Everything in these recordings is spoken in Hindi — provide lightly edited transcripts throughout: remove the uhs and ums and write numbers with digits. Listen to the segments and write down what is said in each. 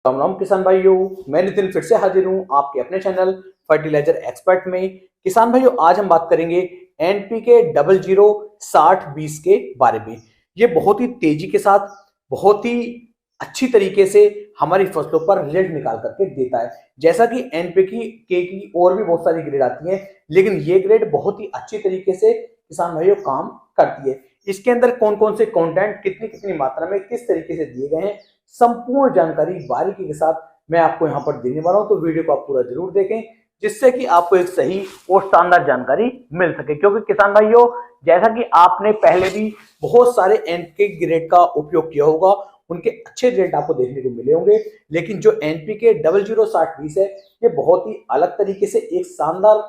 राम राम किसान भाइयों, मैं नितिन फिर से हाजिर हूं आपके अपने चैनल फर्टिलाइजर एक्सपर्ट में। किसान भाइयों, आज हम बात करेंगे एनपीके 006020 के बारे में। ये बहुत ही तेजी के साथ, बहुत ही अच्छी तरीके से हमारी फसलों पर रिजल्ट निकाल करके देता है। जैसा कि एनपीके की और भी बहुत सारी ग्रेड आती है, लेकिन ये ग्रेड बहुत ही अच्छी तरीके से किसान भाइयों काम करती है। इसके अंदर कौन कौन से कंटेंट कितनी कितनी मात्रा में किस तरीके से दिए गए हैं, संपूर्ण जानकारी बारीकी के साथ मैं आपको यहाँ पर देने वाला हूं। तो वीडियो को आप पूरा जरूर देखें, जिससे कि आपको एक सही और शानदार जानकारी मिल सके। क्योंकि किसान भाइयों, जैसा कि आपने पहले भी बहुत सारे एनपीके ग्रेड का उपयोग किया होगा, उनके अच्छे रिजल्ट आपको देखने को मिले होंगे, लेकिन जो एनपीके 006020 है, ये बहुत ही अलग तरीके से, एक शानदार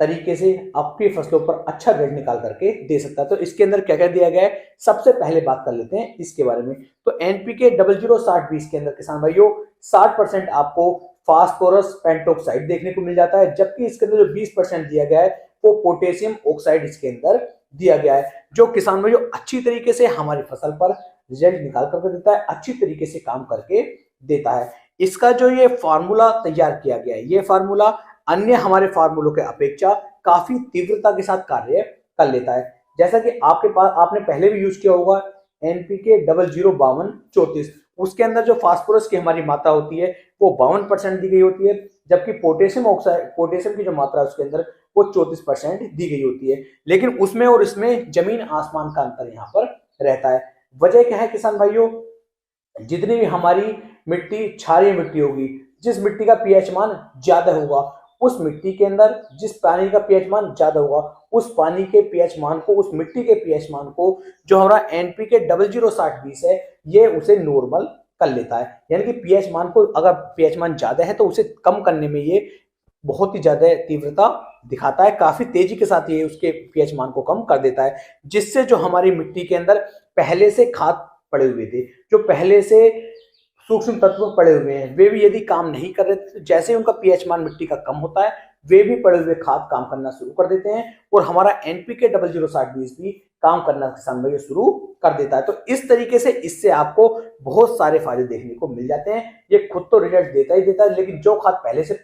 तरीके से आपकी फसलों पर अच्छा रिजल्ट निकाल करके दे सकता है। तो इसके अंदर क्या क्या दिया गया है, सबसे पहले बात कर लेते हैं इसके बारे में। तो एनपीके 006020 के अंदर किसान भाइयों 60% आपको फास्फोरस पेंटोक्साइड देखने को मिल जाता है, जबकि इसके अंदर जो 20% दिया गया है वो पोटेशियम ऑक्साइड इसके अंदर दिया गया है, जो किसान भाइयों अच्छी तरीके से हमारी फसल पर रिजल्ट निकाल करके देता है, अच्छी तरीके से काम करके देता है। इसका जो ये फार्मूला तैयार किया गया है, ये फार्मूला अन्य हमारे फार्मूलों के अपेक्षा काफी तीव्रता के साथ कार्य कर लेता है। जैसा कि आपके पास आपने पहले भी यूज किया होगा एनपीके 005234, उसके अंदर जो फास्फोरस की हमारी मात्रा होती है वो 52% दी गई होती है, जबकि पोटेशियम ऑक्साइड, पोटेशियम की जो मात्रा है उसके अंदर वो 34% दी गई होती है। लेकिन उसमें और इसमें जमीन आसमान का अंतर यहाँ पर रहता है। वजह क्या है किसान भाइयों, जितनी भी हमारी मिट्टी क्षारीय मिट्टी होगी, जिस मिट्टी का पीएच मान ज्यादा होगा, उस मिट्टी के अंदर जिस पानी का पीएच मान ज्यादा होगा, उस पानी के पीएच मान को, उस मिट्टी के पीएच मान को जो हमारा एनपीके 006020 है, ये उसे नॉर्मल कर लेता है। यानी कि पीएच मान को, अगर पीएच मान ज्यादा है तो उसे कम करने में ये बहुत ही ज्यादा तीव्रता दिखाता है, काफी तेजी के साथ ये उसके पीएच मान को कम कर देता है, जिससे जो हमारी मिट्टी के अंदर पहले से खाद पड़े हुए थे, जो पहले से सूक्ष्म तत्व पड़े हुए हैं, वे भी यदि काम नहीं कर रहे, तो जैसे उनका पीएच मान मिट्टी का कम होता है, वे भी पड़े हुए खाद काम करना शुरू कर देते हैं, और हमारा एनपीके 006020 भी काम करना किसान भाई शुरू कर देता है। तो इस तरीके से इससे आपको बहुत सारे फायदे देखने को मिल जाते हैं। ये खुद तो रिजल्ट देता ही देता है, लेकिन जो खाद पहले से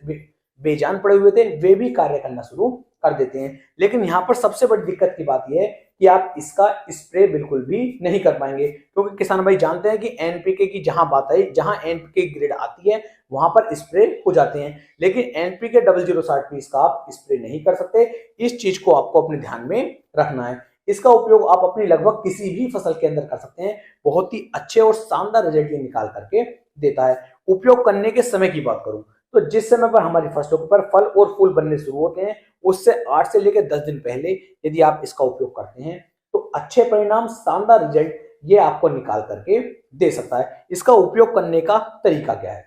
बेजान पड़े हुए थे वे भी कार्य करना शुरू कर देते हैं। लेकिन यहाँ पर सबसे बड़ी दिक्कत की बात यह है कि आप इसका स्प्रे बिल्कुल भी नहीं कर पाएंगे, क्योंकि किसान भाई जानते हैं कि एनपीके की जहां बात आई, जहां एनपीके ग्रेड आती है वहां पर स्प्रे हो जाते हैं, लेकिन एनपीके 006020 का आप स्प्रे नहीं कर सकते। इस चीज को आपको अपने ध्यान में रखना है। इसका उपयोग आप अपनी लगभग किसी भी फसल के अंदर कर सकते हैं। बहुत ही अच्छे और शानदार रिजल्ट ये निकाल करके देता है। उपयोग करने के समय की बात करूं तो जिस समय पर हमारी फसलों पर फल और फूल बनने शुरू होते हैं, उससे 8 से लेकर 10 दिन पहले यदि आप इसका उपयोग करते हैं तो अच्छे परिणाम, शानदार रिजल्ट ये आपको निकाल करके दे सकता है। इसका उपयोग करने का तरीका क्या है?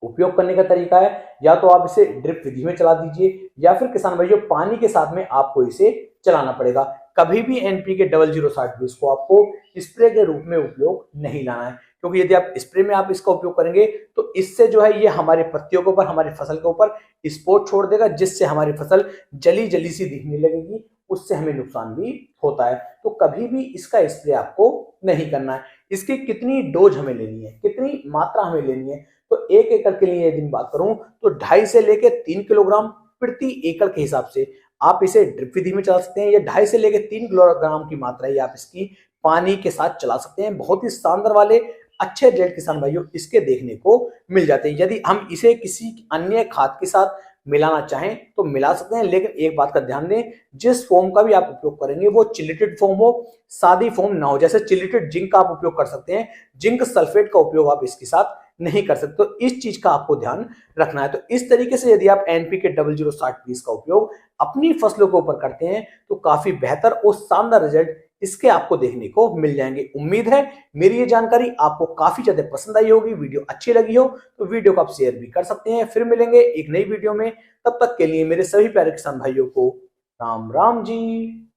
उपयोग करने का तरीका है, या तो आप इसे ड्रिप विधि में चला दीजिए, या फिर किसान भाइयों पानी के साथ में आपको इसे चलाना पड़ेगा। कभी भी एनपीके 006020 को आपको स्प्रे के रूप में उपयोग नहीं लाना है, क्योंकि यदि आप स्प्रे में आप इसका उपयोग करेंगे तो इससे जो है ये हमारे पत्तियों के ऊपर, हमारी फसल के ऊपर स्पॉट छोड़ देगा, जिससे हमारी फसल जली जली सी दिखने लगेगी, उससे हमें नुकसान भी होता है। तो कभी भी इसका स्प्रे आपको नहीं करना है। इसकी कितनी डोज हमें लेनी है, कितनी मात्रा हमें लेनी है, तो 1 एकड़ के लिए यदि बात करूं तो 2.5 से लेकर 3 किलोग्राम प्रति एकड़ के हिसाब से आप इसे ड्रिप विधि में चला सकते हैं, या 2.5 से लेकर 3 किलोग्राम की मात्रा ही आप इसकी पानी के साथ चला सकते हैं। बहुत ही शानदार वाले अच्छे रिजल्ट किसान भाइयों इसके देखने को मिल जाते हैं। यदि हम इसे किसी अन्य खाद के साथ मिलाना चाहें तो मिला सकते हैं, लेकिन एक बात का ध्यान दें, जिस फॉर्म का भी आप उपयोग करेंगे वो चिलेटेड फॉर्म हो, सादी फॉर्म ना हो। जैसे चिलेटेड जिंक का आप उपयोग कर सकते हैं, जिंक सल्फेट का उपयोग आप इसके साथ नहीं कर सकते। तो इस चीज का आपको ध्यान रखना है। तो इस तरीके से यदि आप एनपीके 006020 का उपयोग अपनी फसलों के ऊपर करते हैं तो काफी बेहतर और शानदार रिजल्ट इसके आपको देखने को मिल जाएंगे। उम्मीद है मेरी ये जानकारी आपको काफी ज्यादा पसंद आई होगी। वीडियो अच्छी लगी हो तो वीडियो को आप शेयर भी कर सकते हैं। फिर मिलेंगे एक नई वीडियो में, तब तक के लिए मेरे सभी प्यारे किसान भाइयों को राम राम जी।